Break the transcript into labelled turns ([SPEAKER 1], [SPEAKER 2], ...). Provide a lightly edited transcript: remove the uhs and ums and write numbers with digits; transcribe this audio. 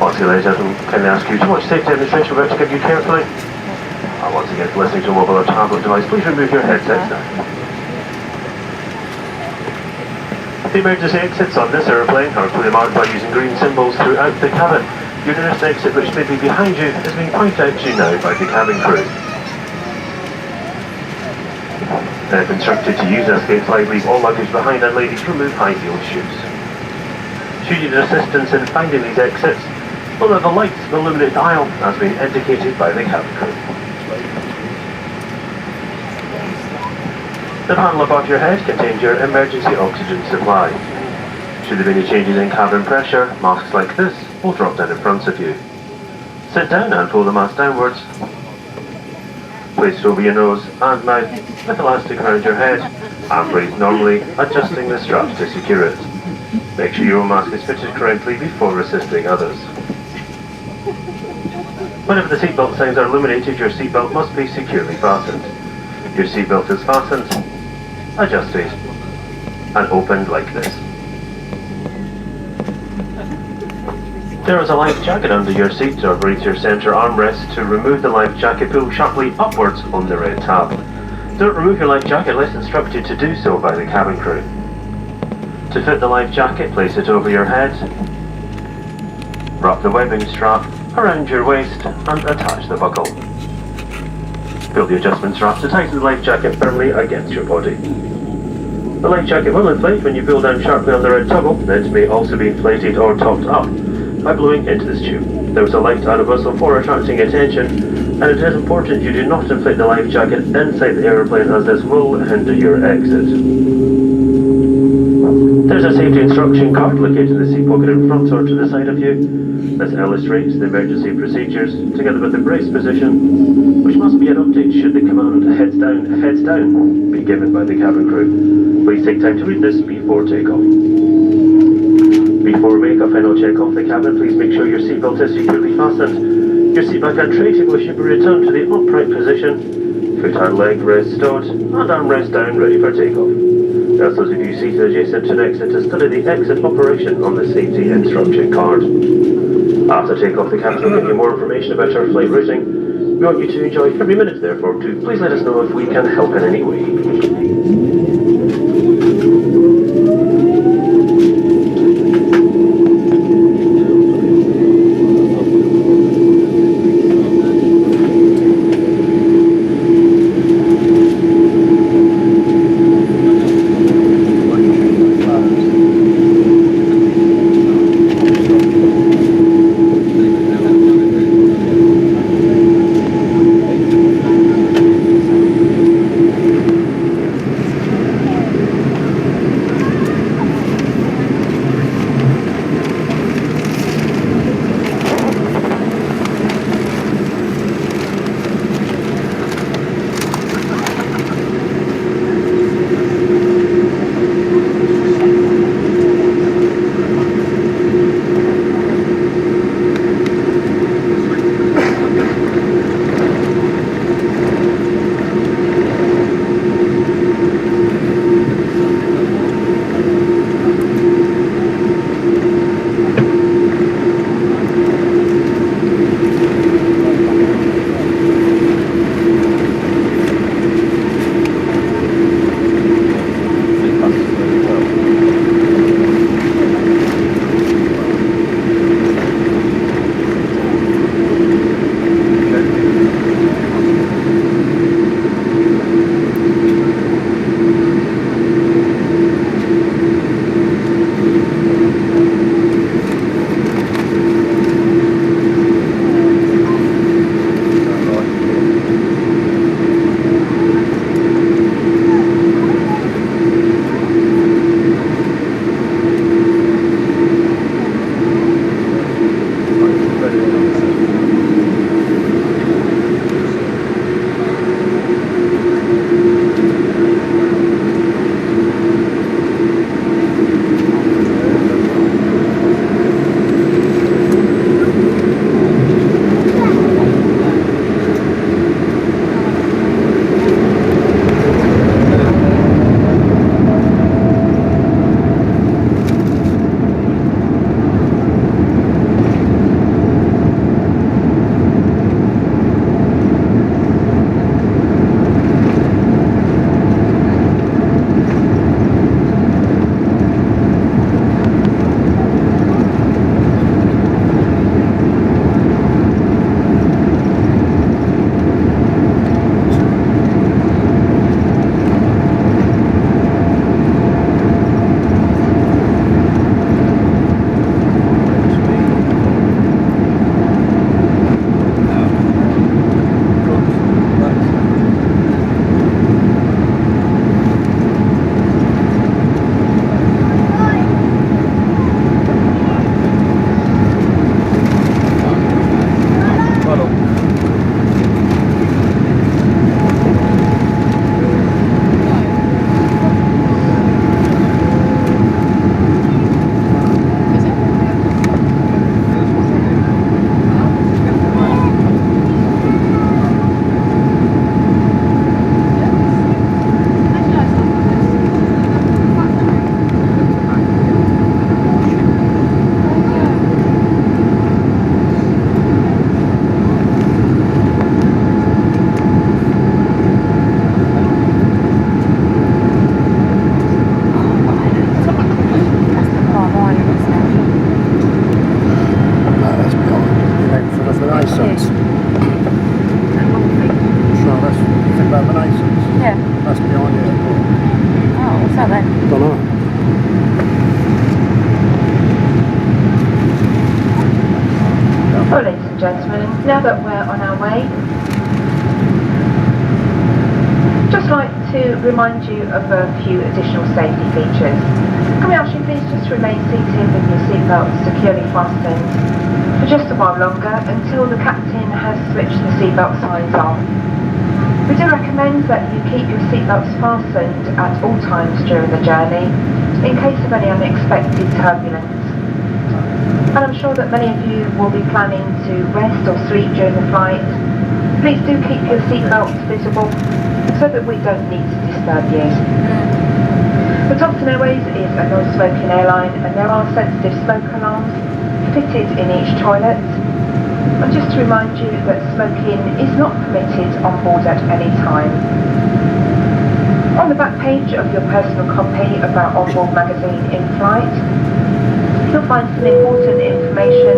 [SPEAKER 1] Once you later, can I ask you to watch safety demonstration we're about to give you carefully? Once again, if listening to a mobile or tablet device, please remove your headsets now. The emergency exits on this aeroplane are clearly marked by using green symbols throughout the cabin. Your nearest exit, which may be behind you, is being pointed out to you now by the cabin crew. If instructed to use escape flight, leave all luggage behind and ladies remove high-heeled shoes. Should you need assistance in finding these exits, well, the lights will illuminate the aisle as being indicated by the cabin crew. The panel above your head contains your emergency oxygen supply. Should there be any changes in cabin pressure, masks like this will drop down in front of you. Sit down and pull the mask downwards. Place it over your nose and mouth with elastic around your head and breathe normally, adjusting the straps to secure it. Make sure your mask is fitted correctly before assisting others. Whenever the seatbelt signs are illuminated, your seatbelt must be securely fastened. Your seatbelt is fastened, adjusted, and opened like this. There is a life jacket under your seat or beneath your center armrest. To remove the life jacket, pull sharply upwards on the red tab. Don't remove your life jacket unless instructed to do so by the cabin crew. To fit the life jacket, place it over your head, wrap the webbing strap around your waist and attach the buckle. Pull the adjustment strap to tighten the life jacket firmly against your body. The life jacket will inflate when you pull down sharply on the red toggle. It may also be inflated or topped up by blowing into this tube. There is a light and a whistle for attracting attention, and it is important you do not inflate the life jacket inside the aeroplane, as this will hinder your exit. There's a safety instruction card located in the seat pocket in front or to the side of you. This illustrates the emergency procedures, together with the brace position, which must be an update should the command heads down be given by the cabin crew. Please take time to read this before takeoff. Before we make a final check of the cabin, please make sure your seatbelt is securely fastened. Your seatback and tray table should be returned to the upright position. Foot and leg rest stowed, and armrest down ready for takeoff. As those of you seated adjacent to an exit to study the exit operation on the safety instruction card. After takeoff, the captain will give you more information about our flight routing. We want you to enjoy every minute, therefore, too. Please let us know if we can help in any way.
[SPEAKER 2] Now that we're on our way, just like to remind you of a few additional safety features. Can we ask you please just remain seated with your seatbelt securely fastened for just a while longer until the captain has switched the seatbelt signs on. We do recommend that you keep your seatbelts fastened at all times during the journey in case of any unexpected turbulence. And I'm sure that many of you will be planning to rest or sleep during the flight. Please do keep your seatbelts visible so that we don't need to disturb you. The Thomson Airways is a non-smoking airline and there are sensitive smoke alarms fitted in each toilet. And just to remind you that smoking is not permitted on board at any time. On the back page of your personal copy of our onboard magazine in flight, you'll find some important information